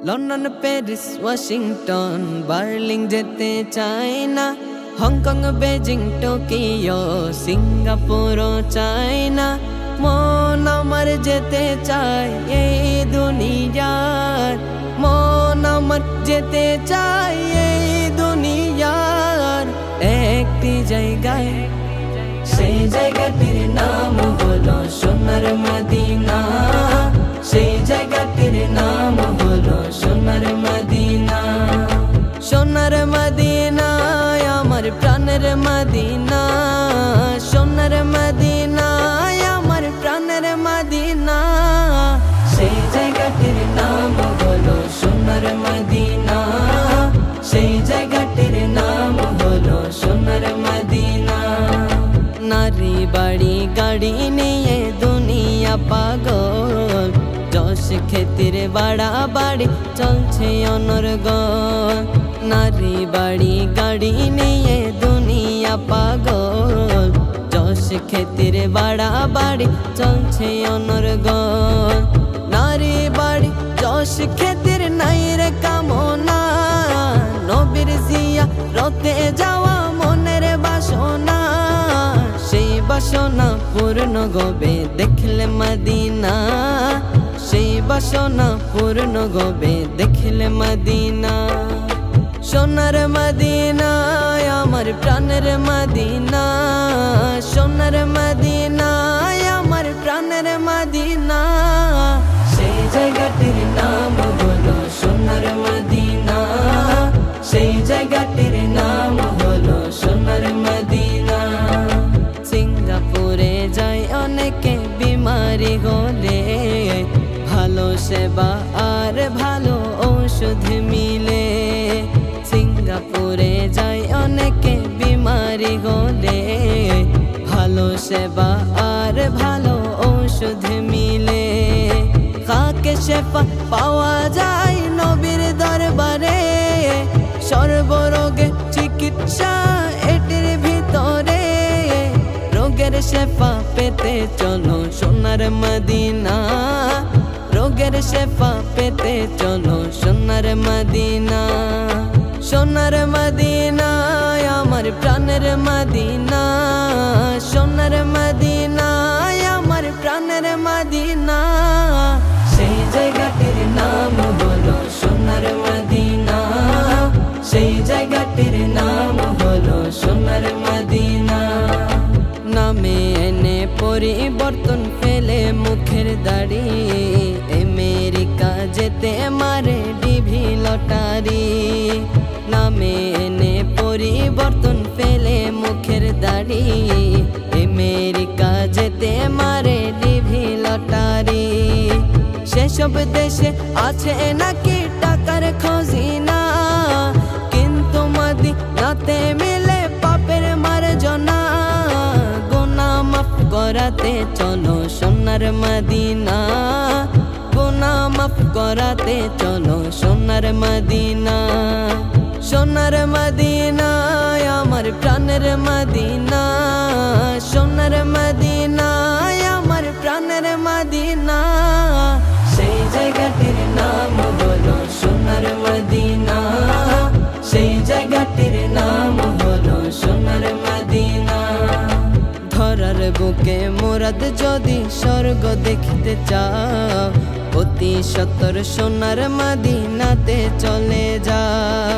London Paris Washington Berlin যেতে চাই না, হংকং বেজিং টোকিও সিঙ্গাপুরও চাই না। মন আমার যেতে চায় এই দুনিয়ার, মন আমার যেতে চায় এই দুনিয়ার একটি জায়গায়। সেই জায়গাটির নাম হলো সোনার মদিনা, সেই জায়গাটির নাম হলো সোনার মদিনা। সোনার মদিনা আমার প্রাণের মদিনা, সোনার মদিনা আমার প্রাণের মদিনা। সেই জায়গাটির নাম হলো সোনার মদিনা, সেই জায়গাটির নাম হলো সোনার মদিনা। নারী বাড়ি গাড়ি নিয়ে দুনিয়া পাগল, যশ খ্যাতির বাড়াবাড়ি চলছে অনর্গল। নারী বাড়ি গাড়ি নিয়ে দুনিয়া পাগল, যশ খ্যাতির বাড়াবাড়ি চলছে অনর্গল। নারী বাড়ি যশ খ্যাতির নাই রে কামনা, নবীর জিয়া রতে যাওয়া মনের বাসনা। সেই বাসনা পূর্ণ গবে দেখলে মদিনা, সেই বাসনা পূর্ণ গবে দেখলে মদিনা। সোনার মদিনা আমার প্রাণের মদিনা, সোনার মদিনা আমার প্রাণের মদিনা। সেই জায়গাটির নাম হলো সোনার মদিনা, সেই জায়গাটির নাম হলো সোনার মদিনা। সিঙ্গাপুরে যায় অনেকে বিমারি হলে, ভালো সেবা আর ভালো ঔষধ মিলে। সিঙ্গাপুরে যায় অনেকে বিমারি হলে, ভালো সেবা আর ভালো ঔষধ মিলে। খাকে শেফা পাওয়া যায় নবীর দরবারে, সর্বরোগে চিকিৎসা এটির ভিতরে। রোগের শেফা পেতে চলো সোনার মদিনা, রোগের শেফা পেতে চলো সোনার মদিনা। সোনার মদিনা আমার প্রাণের মদিনা, সোনার মদিনা আমার প্রাণের মদিনা। সেই জায়গাটির নাম হলো সোনার মদিনা, সেই জায়গাটির নাম হলো সোনার মদিনা। নামে এনে পরিবর্তন ফেলে মুখের দাড়ি, আমেরিকা যেতে মারে ডিভি লটারি। নামে এনে পরিবর্তন ফেলে মুখের দাড়ি, আমেরিকা যেতে মারে ডিভি লটারি। সেসব দেশে আছে নাকি টাকার খজিনা, কিন্তু মদিনাতে মিলে পাপের মার্জনা। গুনাহ মাফ করাতে চলো সোনার মদিনা, গুনাহ মাফ করাতে চলো সোনার মদিনা। সোনার মদিনা আমার প্রাণের মদিনা, সোনার মদিনা আমার প্রাণের মদিনা। সেই জায়গাটির নাম হলো সোনার মদিনা, সেই জায়গাটির নাম হলো সোনার মদিনা। ধরার বুকে মুরাদ যদি স্বর্গ দেখতে চাও, অতি সত্বর সোনার মদিনাতে চলে যাও।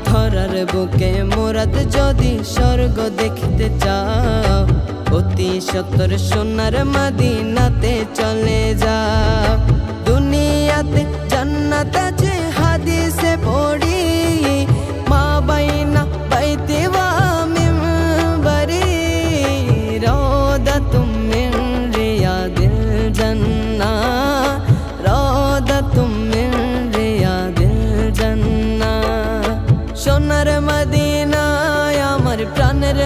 ধরার বুকে মুরাদ যদি স্বর্গ দেখতে চাও, অতি সত্বর সোনার মদিনাতে চলে যাও। দুনিয়াতে জান্নাত আছে হাদিসে পড়ি, মা বাইনা বাইতে ওয়া মিম্বরি। রওদাতুম মিন রিয়াদিল জান্নাহ, রওদাতুম মিন রিয়াদিল জান্নাহ। সোনার মদিনা আমার প্রাণের